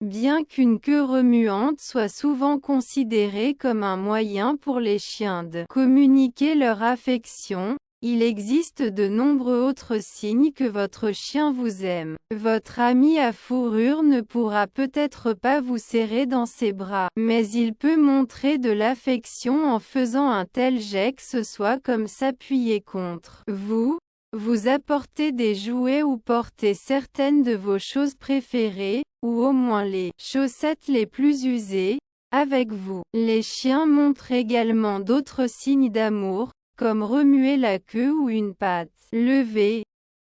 Bien qu'une queue remuante soit souvent considérée comme un moyen pour les chiens de communiquer leur affection, il existe de nombreux autres signes que votre chien vous aime. Votre ami à fourrure ne pourra peut-être pas vous serrer dans ses bras, mais il peut montrer de l'affection en faisant un tel jet que ce soit comme s'appuyer contre vous, vous apporter des jouets ou porter certaines de vos choses préférées, ou au moins les chaussettes les plus usées, avec vous. Les chiens montrent également d'autres signes d'amour, comme remuer la queue ou une patte levée.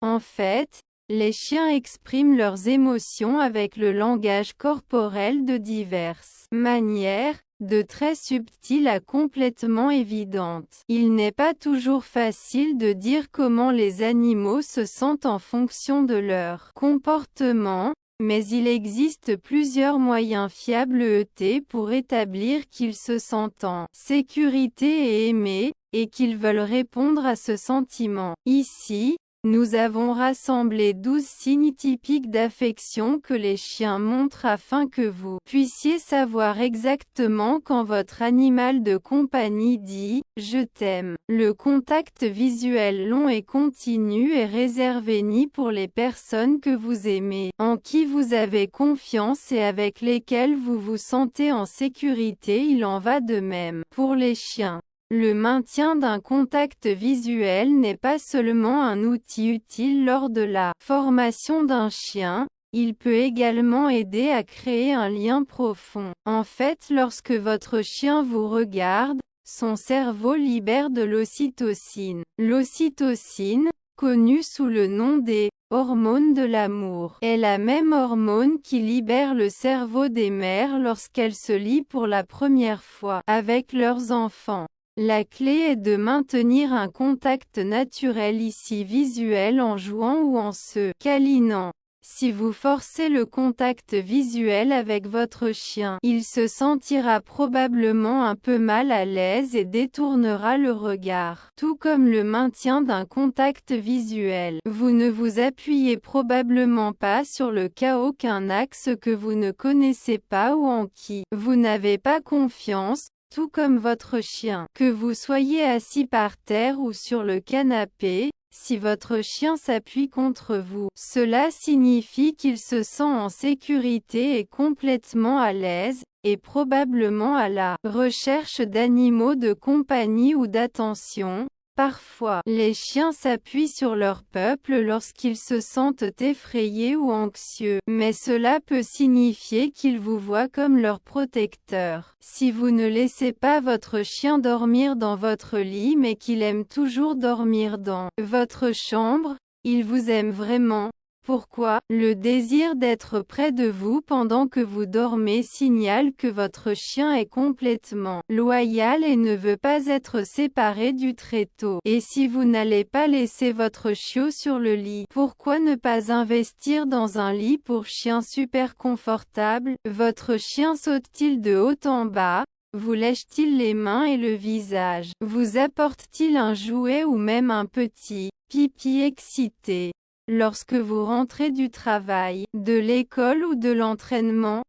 En fait, les chiens expriment leurs émotions avec le langage corporel de diverses manières, de très subtiles à complètement évidentes. Il n'est pas toujours facile de dire comment les animaux se sentent en fonction de leur comportement, mais il existe plusieurs moyens fiables pour établir qu'ils se sentent en sécurité et aimés, et qu'ils veulent répondre à ce sentiment. Ici, nous avons rassemblé 12 signes typiques d'affection que les chiens montrent afin que vous puissiez savoir exactement quand votre animal de compagnie dit « Je t'aime ». Le contact visuel long et continu est réservé ni pour les personnes que vous aimez, en qui vous avez confiance et avec lesquelles vous vous sentez en sécurité. Il en va de même pour les chiens. Le maintien d'un contact visuel n'est pas seulement un outil utile lors de la formation d'un chien, il peut également aider à créer un lien profond. En fait, lorsque votre chien vous regarde, son cerveau libère de l'ocytocine. L'ocytocine, connue sous le nom des hormones de l'amour, est la même hormone qui libère le cerveau des mères lorsqu'elles se lient pour la première fois avec leurs enfants. La clé est de maintenir un contact naturel ici visuel en jouant ou en se câlinant. Si vous forcez le contact visuel avec votre chien, il se sentira probablement un peu mal à l'aise et détournera le regard. Tout comme le maintien d'un contact visuel, vous ne vous appuyez probablement pas sur le cas aucun axe que vous ne connaissez pas ou en qui vous n'avez pas confiance. Tout comme votre chien, que vous soyez assis par terre ou sur le canapé, si votre chien s'appuie contre vous, cela signifie qu'il se sent en sécurité et complètement à l'aise, et probablement à la recherche d'animaux de compagnie ou d'attention. Parfois, les chiens s'appuient sur leur peuple lorsqu'ils se sentent effrayés ou anxieux, mais cela peut signifier qu'ils vous voient comme leur protecteur. Si vous ne laissez pas votre chien dormir dans votre lit mais qu'il aime toujours dormir dans votre chambre, il vous aime vraiment. Pourquoi? Le désir d'être près de vous pendant que vous dormez signale que votre chien est complètement loyal et ne veut pas être séparé du tréteau. Et si vous n'allez pas laisser votre chiot sur le lit, pourquoi ne pas investir dans un lit pour chien super confortable? Votre chien saute-t-il de haut en bas? Vous lèche-t-il les mains et le visage? Vous apporte-t-il un jouet ou même un petit pipi excité? Lorsque vous rentrez du travail, de l'école ou de l'entraînement?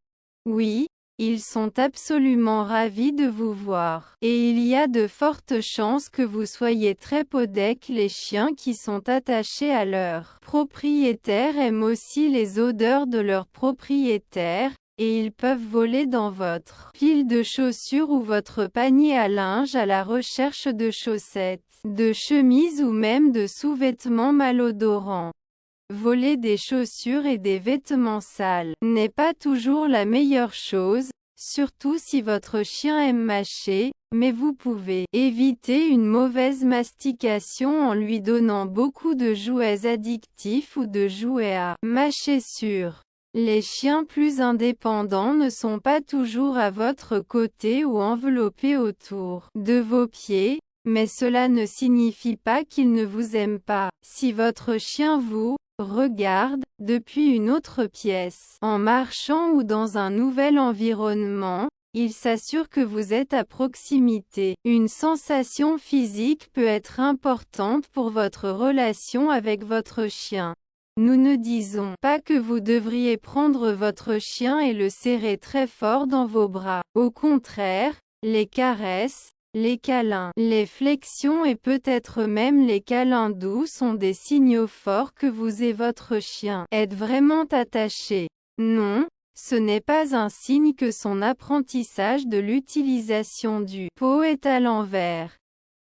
Oui, ils sont absolument ravis de vous voir. Et il y a de fortes chances que vous soyez très podec. Les chiens qui sont attachés à leur propriétaire aiment aussi les odeurs de leur propriétaire, et ils peuvent voler dans votre pile de chaussures ou votre panier à linge à la recherche de chaussettes, de chemises ou même de sous-vêtements malodorants. Voler des chaussures et des vêtements sales n'est pas toujours la meilleure chose, surtout si votre chien aime mâcher, mais vous pouvez éviter une mauvaise mastication en lui donnant beaucoup de jouets addictifs ou de jouets à mâcher sur. Les chiens plus indépendants ne sont pas toujours à votre côté ou enveloppés autour de vos pieds, mais cela ne signifie pas qu'ils ne vous aiment pas. Si votre chien vous regarde depuis une autre pièce, en marchant ou dans un nouvel environnement, il s'assure que vous êtes à proximité. Une sensation physique peut être importante pour votre relation avec votre chien. Nous ne disons pas que vous devriez prendre votre chien et le serrer très fort dans vos bras. Au contraire, les caresses, les câlins, les flexions et peut-être même les câlins doux sont des signaux forts que vous et votre chien êtes vraiment attachés. Non, ce n'est pas un signe que son apprentissage de l'utilisation du pot est à l'envers.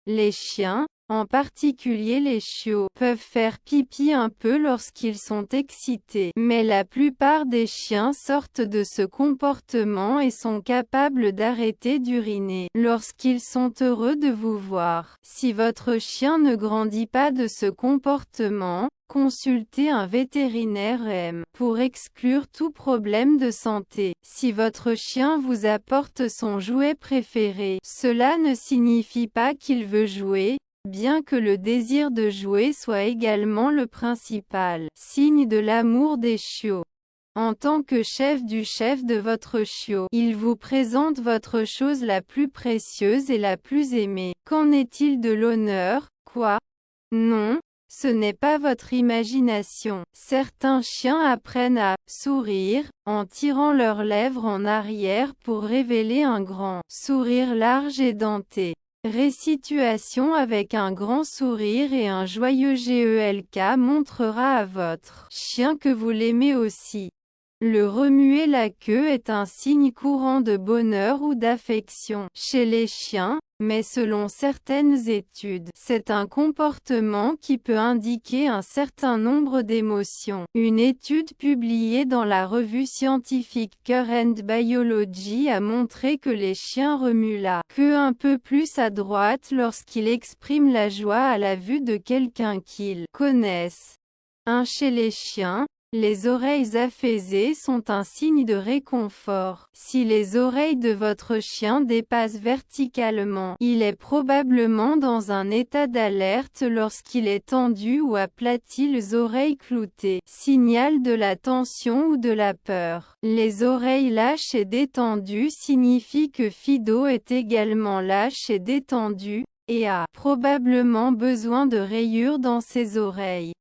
Les chiens, en particulier les chiots, peuvent faire pipi un peu lorsqu'ils sont excités, mais la plupart des chiens sortent de ce comportement et sont capables d'arrêter d'uriner lorsqu'ils sont heureux de vous voir. Si votre chien ne grandit pas de ce comportement, consultez un vétérinaire pour exclure tout problème de santé. Si votre chien vous apporte son jouet préféré, cela ne signifie pas qu'il veut jouer, bien que le désir de jouer soit également le principal signe de l'amour des chiots. En tant que chef de votre chiot, il vous présente votre chose la plus précieuse et la plus aimée. Qu'en est-il de l'honneur? Quoi? Non, ce n'est pas votre imagination. Certains chiens apprennent à sourire en tirant leurs lèvres en arrière pour révéler un grand sourire large et denté. Récitation avec un grand sourire et un joyeux GELK montrera à votre chien que vous l'aimez aussi. Le remuer la queue est un signe courant de bonheur ou d'affection chez les chiens, mais selon certaines études, c'est un comportement qui peut indiquer un certain nombre d'émotions. Une étude publiée dans la revue scientifique Current Biology a montré que les chiens remuent la queue un peu plus à droite lorsqu'ils expriment la joie à la vue de quelqu'un qu'ils connaissent. Chez les chiens, les oreilles affaissées sont un signe de réconfort. Si les oreilles de votre chien dépassent verticalement, il est probablement dans un état d'alerte lorsqu'il est tendu ou aplati les oreilles cloutées, signal de la tension ou de la peur. Les oreilles lâches et détendues signifient que Fido est également lâche et détendu, et a probablement besoin de rayures dans ses oreilles.